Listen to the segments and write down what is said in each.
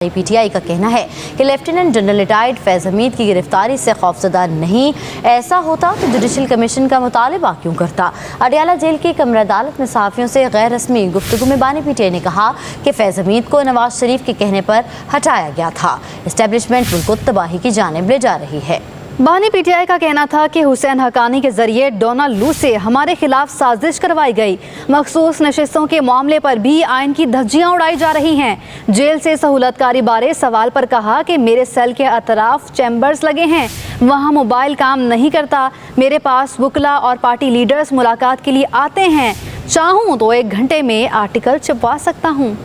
PTI का कहना है कि lieutenant general retired Faiz Hamid की गिरफ्तारी से खौफजदा नहीं। ऐसा होता तो जुडिशल कमीशन का मुतालबा क्यों करता। अडयाला जेल की कमरा अदालत में सहाफ़ियों से गैर रस्मी गुफ्तगू में बानी पीटीआई ने कहा कि फैज हमीद को नवाज शरीफ के कहने पर हटाया गया था। एस्टेब्लिशमेंट मुल्क को तबाही की जानिब ले जा रही है। बानी पीटीआई का कहना था कि हुसैन हक्कानी के जरिए डोनाल्ड लू से हमारे खिलाफ साजिश करवाई गई। मखसूस नशिस्तों के मामले पर भी आइन की धज्जियां उड़ाई जा रही हैं। जेल से सहूलतकारी बारे सवाल पर कहा कि मेरे सेल के अतराफ चैम्बर्स लगे हैं, वहाँ मोबाइल काम नहीं करता। मेरे पास वकला और पार्टी लीडर्स मुलाकात के लिए आते हैं, चाहूँ तो 1 घंटे में आर्टिकल छपवा सकता हूँ।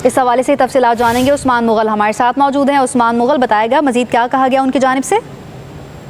इस हवाले से तफसीलात जानेंगे। उस्मान मुगल हमारे साथ मौजूद हैं। उस्मान मुगल, बताएगा मजीद क्या कहा गया उनकी जानिब से।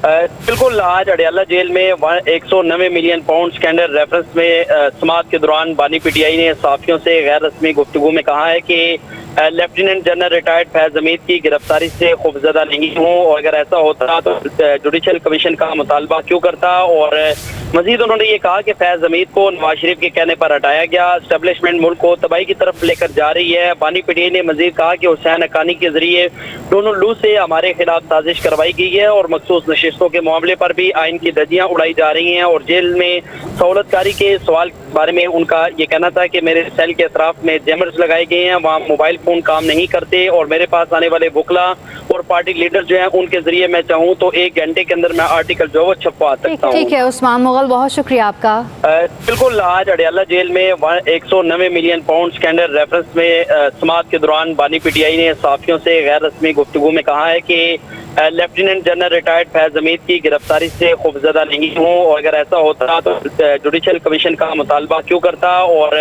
बिल्कुल, आज अडयाला जेल में 190 मिलियन पाउंड स्कैंडल रेफरेंस में समाअत के दौरान बानी पीटीआई ने सहाफ़ियों से गैर रस्मी गुफ्तगू में कहा है कि lieutenant general retired Faiz Hamid की गिरफ्तारी से खौफजदा नहीं हूँ, और अगर ऐसा होता तो जुडिशल कमीशन का मुतालबा क्यों करता। और मजीद उन्होंने ये कहा कि फैज हमीद को नवाज शरीफ के कहने पर हटाया गया। एस्टेब्लिशमेंट मुल्क को तबाही की तरफ लेकर जा रही है। बानी पीटीआई ने मजीद कहा कि हुसैन हक्कानी के जरिए डोनाल्ड लू से हमारे खिलाफ साजिश करवाई गई है और मखसूस नशिस्तों के मामले पर भी आइन की धज्जियां उड़ाई जा रही हैं। और जेल में सहूलतकारी के सवाल बारे में उनका ये कहना था कि मेरे सेल के अतराफ में जैमर्स लगाए गए हैं, वहाँ मोबाइल फोन काम नहीं करते, और मेरे पास आने वाले वकला और पार्टी लीडर जो हैं उनके जरिए मैं चाहूँ तो 1 घंटे के अंदर मैं आर्टिकल जो वो छपवा सकता हूँ। ठीक है उस्मान मुगल, बहुत शुक्रिया आपका। बिल्कुल, आज अडयाला जेल में 190 मिलियन पाउंड स्कैंडल रेफरेंस में समाअत के दौरान बानी पीटीआई ने सहाफ़ियों से गैर रस्मी गुफ्तगू में कहा है कि lieutenant general retired Faiz Hamid की गिरफ्तारी से खौफजदा नहीं हूँ, और अगर ऐसा होता तो जुडिशल कमीशन का मुतालबा क्यों करता। और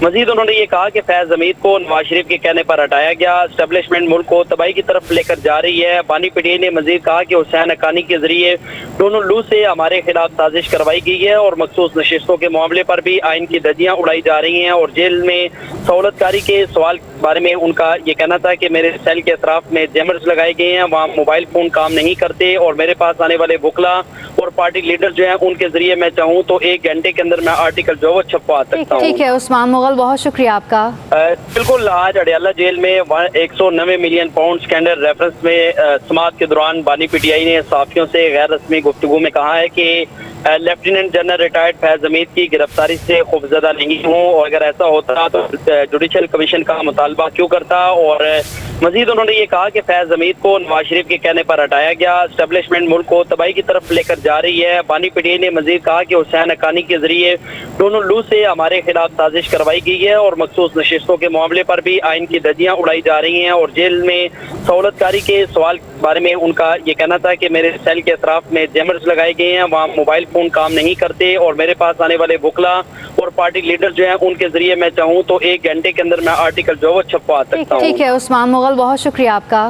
मजीद उन्होंने ये कहा कि फैज हमीद को नवाज शरीफ के कहने पर हटाया गया। एस्टेब्लिशमेंट मुल्क को तबाही की तरफ लेकर जा रही है। बानी पीटीआई ने मजीद कहा कि हुसैन हक्कानी के जरिए डोनाल्ड लू से हमारे खिलाफ साजिश करवाई गई है और मखसूस नशिस्तों के मामले पर भी आइन की धज्जियां उड़ाई जा रही हैं। और जेल में सहूलतकारी के सवाल बारे में उनका ये कहना था कि मेरे सेल के अतराफ में जैमर्स लगाए गए हैं, वहाँ मोबाइल फोन काम नहीं करते, और मेरे पास आने वाले वकला और पार्टी लीडर जो हैं उनके जरिए मैं चाहूँ तो 1 घंटे के अंदर मैं आर्टिकल जो वो छपवा सकता हूँ। ठीक है उस्मान मुगल, बहुत शुक्रिया आपका। बिल्कुल, आज अडयाला जेल में 190 मिलियन पाउंड स्कैंडल रेफरेंस में समाअत के दौरान बानी पीटीआई ने सहाफ़ियों से गैर रस्मी गुफ्तगू में कहा है कि lieutenant general retired Faiz Hamid की गिरफ्तारी से खौफजदा नहीं हूँ, और अगर ऐसा होता तो जुडिशल कमीशन का मुतालबा क्यों करता। और मजीद उन्होंने ये कहा कि फैज हमीद को नवाज शरीफ के कहने पर हटाया गया। एस्टेब्लिशमेंट मुल्क को तबाही की तरफ लेकर जा रही है। बानी पीटीआई ने मजीद कहा कि हुसैन हक्कानी के जरिए डोनाल्ड लू से हमारे खिलाफ साजिश करवाई गई है और मखसूस नशिस्तों के मामले पर भी आइन की धज्जियां उड़ाई जा रही हैं। और जेल में सहूलतकारी के सवाल बारे में उनका ये कहना था कि मेरे सेल के अतराफ में जैमर्स लगाए गए हैं, वहाँ मोबाइल फोन काम नहीं करते, और मेरे पास आने वाले वकला और पार्टी लीडर जो हैं उनके जरिए मैं चाहूँ तो 1 घंटे के अंदर मैं आर्टिकल जो वो छपवा सकता हूँ। ठीक है उस्मान मुगल, बहुत शुक्रिया आपका।